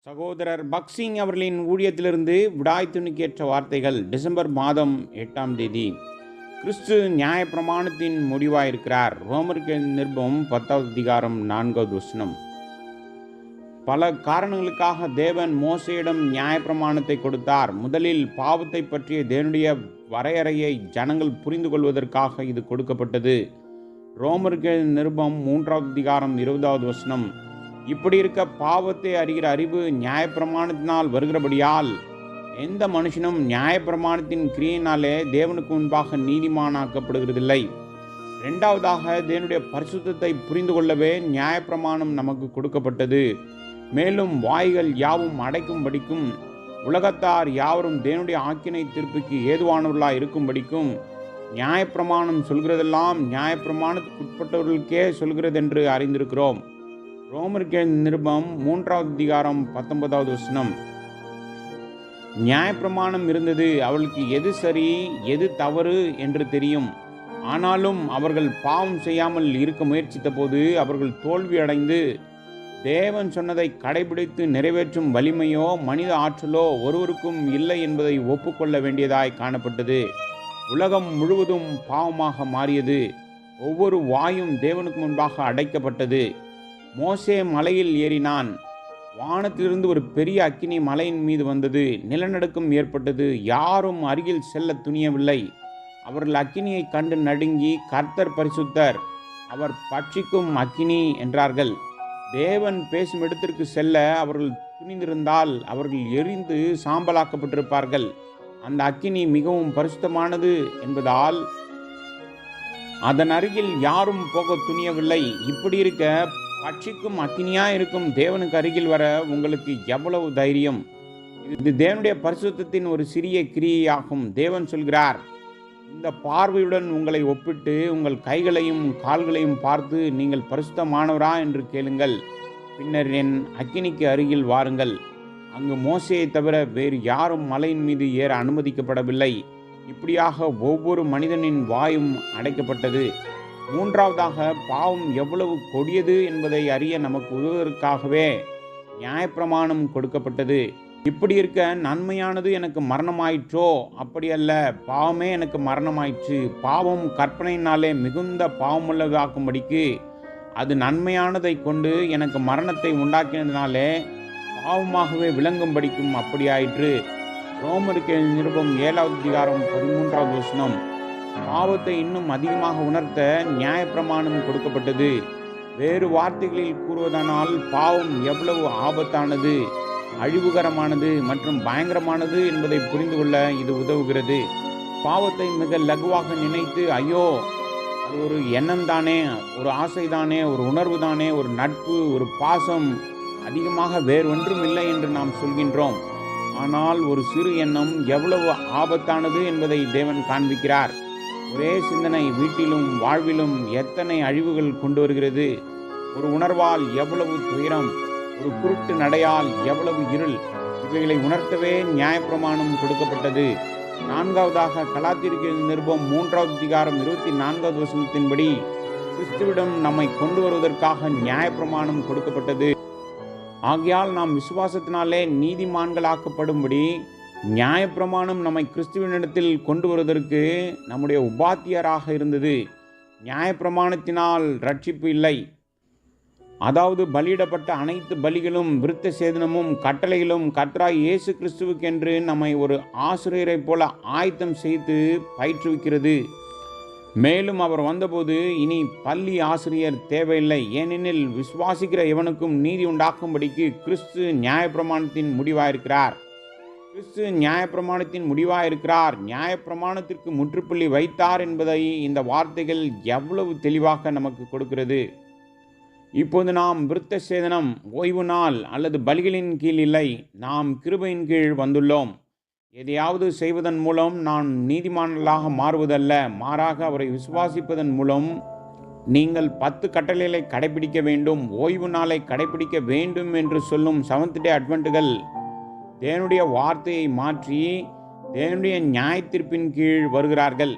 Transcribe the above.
சகோதரர் பக்சிங் அவர்களின் ஊழியத்திலிருந்து விடாய் துணிக்கேற்ற வார்த்தைகள். டிசம்பர் மாதம் 8ஆம் தேதி. கிறிஸ்து நியாயப்பிரமாணத்தின் முடிவாயிருக்கிறார். ரோமருக்கு நிருபம் 10வது அதிகாரம் 4வது வசனம். பல காரணங்களுக்காக தேவன் மோசேயிடம் நியாயப்பிரமாணத்தை கொடுத்தார். முதலில் பாவத்தை பற்றிய தேவனுடைய வரையறையை ஜனங்கள் புரிந்து கொள்வதற்காக இது கொடுக்கப்பட்டது. ரோமருக்கு நிருபம் 3வது அதிகாரம் 20வது வசனம். இப்படி இருக்க பாவத்தை அறிகிற அறிவு நியாயப்பிரமாணத்தினால் வருகிறபடியால் எந்த மனுஷனும் நியாயப்பிரமாணத்தின் கிரியையினாலே தேவனுக்கு முன்பாக நீதிமானாக்கப்படுகிறதில்லை. இரண்டாவதாக, தேவனுடைய பரிசுத்தத்தை புரிந்து கொள்ளவே நியாயப்பிரமாணம் நமக்கு கொடுக்கப்பட்டது. மேலும் வாய்கள் யாவும் அடைக்கும்படிக்கும் உலகத்தார் யாவரும் தேவனுடைய ஆக்கினை தீர்ப்புக்கு ஏதுவானவர்களாக இருக்கும்படிக்கும் நியாயப்பிரமாணம் சொல்கிறதெல்லாம் நியாயப்பிரமாணத்துக்குட்பட்டவர்களுக்கே சொல்கிறதென்று அறிந்திருக்கிறோம். ரோமருக்கு நிருபம் 3வது அதிகாரம் 19வது வசனம். நியாயப்பிரமாணம் இருந்தது. அவளுக்கு எது சரி எது தவறு என்று தெரியும். ஆனாலும் அவர்கள் பாவம் செய்யாமல் இருக்க முயற்சித்த போது அவர்கள் தோல்வி அடைந்து தேவன் சொன்னதை கடைபிடித்து நிறைவேற்றும் வலிமையோ மனித ஆற்றலோ ஒருவருக்கும் இல்லை என்பதை ஒப்புக்கொள்ள வேண்டியதாய் காணப்பட்டது. உலகம் முழுவதும் பாவமாக மாறியது. ஒவ்வொரு வாயும் தேவனுக்கு முன்பாக அடைக்கப்பட்டது. மோசே மலையில் ஏறினான். வானத்திலிருந்து ஒரு பெரிய அக்கினி மலையின் மீது வந்தது. நிலநடுக்கம் ஏற்பட்டது. யாரும் அருகில் செல்ல துணியவில்லை. அவர்கள் அக்கினியை கண்டு நடுங்கி, கர்த்தர் பரிசுத்தர், அவர் பட்சிக்கும் அக்கினி என்றார்கள். தேவன் பேசும் இடத்திற்கு செல்ல அவர்கள் துணிந்திருந்தால் அவர்கள் எரிந்து சாம்பலாக்கப்பட்டிருப்பார்கள். அந்த அக்கினி மிகவும் பரிசுத்தமானது என்பதால் அதன் அருகில் யாரும் போக துணியவில்லை. இப்படி இருக்க பட்சிக்கும் அக்கினியா இருக்கும் தேவனுக்கு அருகில் வர உங்களுக்கு எவ்வளவு தைரியம்? இது தேவனுடைய பரிசுத்தத்தின் ஒரு சிறிய கிரியையாகும். தேவன் சொல்கிறார், இந்த பார்வையுடன் உங்களை ஒப்பிட்டு உங்கள் கைகளையும் கால்களையும் பார்த்து நீங்கள் பரிசுத்தமானவரா என்று கேளுங்கள். பின்னர் என் அக்கினிக்கு அருகில் வாருங்கள். அங்கு மோசேயை தவிர வேறு யாரும் மலையின் மீது ஏற அனுமதிக்கப்படவில்லை. இப்படியாக ஒவ்வொரு மனிதனின் வாயும் அடைக்கப்பட்டது. மூன்றாவதாக, பாவம் எவ்வளவு கொடியது என்பதை அறிய நமக்கு உதவுவதற்காகவே நியாயப்பிரமாணம் கொடுக்கப்பட்டது. இப்படி இருக்க நன்மையானது எனக்கு மரணமாயிற்றோ? அப்படியல்ல, பாவமே எனக்கு மரணமாயிற்று. பாவம் கற்பனையினாலே மிகுந்த பாவமுள்ளதாக்கும்படிக்கு அது நன்மையானதை கொண்டு எனக்கு மரணத்தை உண்டாக்கினதினாலே பாவமாகவே விளங்கும்படிக்கும் அப்படியாயிற்று. ரோமருக்கு நிருபம் 7வது அதிகாரம் 13வது வசனம். பாவத்தை இன்னும் அதிகமாக உணர்த்த நியாயப்பிரமாணம் கொடுக்கப்பட்டது. வேறு வார்த்தைகளில் கூறுவதானால் பாவம் எவ்வளவு ஆபத்தானது, அழிவுகரமானது மற்றும் பயங்கரமானது என்பதை புரிந்து கொள்ள இது உதவுகிறது. பாவத்தை மிக லகுவாக நினைத்து, ஐயோ அது ஒரு எண்ணம் தானே, ஒரு ஆசை தானே, ஒரு உணர்வு தானே, ஒரு நட்பு, ஒரு பாசம், அதிகமாக வேறொன்றும் இல்லை என்று நாம் சொல்கின்றோம். ஆனால் ஒரு சிறு எண்ணம் எவ்வளவு ஆபத்தானது என்பதை தேவன் காண்பிக்கிறார். ஒரே சிந்தனை வீட்டிலும் வாழ்விலும் எத்தனை அழிவுகள் கொண்டு வருகிறது. ஒரு உணர்வால் எவ்வளவு துயரம், ஒரு குருட்டு நடையால் எவ்வளவு இருள். இவைகளை உணர்த்தவே நியாயப்பிரமாணம் கொடுக்கப்பட்டது. நான்காவதாக, கலாத்தியருக்கு நிருபம் 3வது அதிகாரம் 24வது வசனத்தின்படி கிறிஸ்துவிடம் நம்மை கொண்டு வருவதற்காக நியாயப்பிரமாணம் கொடுக்கப்பட்டது. ஆகையால் நாம் விசுவாசத்தினாலே நீதிமான்களாக்கப்படும்படி நியாயப்பிரமாணம் நம்மை கிறிஸ்துவினிடத்தில் கொண்டு வருவதற்கு நம்முடைய உபாத்தியராக இருந்தது. நியாயப்பிரமாணத்தினால் ரட்சிப்பு இல்லை. அதாவது பலியிடப்பட்ட அனைத்து பலிகளும் விருத்த சேதனமும் கட்டளைகளும் கர்த்தராகிய இயேசு கிறிஸ்துவுக்கென்று நம்மை ஒரு ஆசிரியரை போல ஆயத்தம் செய்து பயிற்றுவிக்கிறது. மேலும் அவர் வந்தபோது இனி பள்ளி ஆசிரியர் தேவையில்லை. ஏனெனில் விசுவாசிக்கிற எவனுக்கும் நீதி உண்டாக்கும்படிக்கு கிறிஸ்து நியாயப்பிரமாணத்தின் முடிவாயிருக்கிறார். கிறிஸ்து நியாயப்பிரமாணத்தின் முடிவாயிருக்கிறார். நியாயப்பிரமாணத்திற்கு முற்றுப்புள்ளி வைத்தார் என்பதை இந்த வார்த்தைகள் எவ்வளவு தெளிவாக நமக்கு கொடுக்கிறது. இப்போது நாம் விருத்த சேதனம், ஓய்வு நாள் அல்லது பலிகளின் கீழ் இல்லை, நாம் கிருபையின் கீழ் வந்துள்ளோம். எதையாவது செய்வதன் மூலம் நான் நீதிமான்களாக மாறுவதல்ல, மாறாக அவரை விசுவாசிப்பதன் மூலம் நீங்கள் 10 கட்டளைகளை கடைபிடிக்க வேண்டும், ஓய்வு நாளை கடைபிடிக்க வேண்டும் என்று சொல்லும் செவன்த் டே அட்வென்ட்டுகள் தேவனுடைய வார்த்தையை மாற்றி தேவனுடைய நியாயத்தீர்ப்பின் கீழ் வருகிறார்கள்.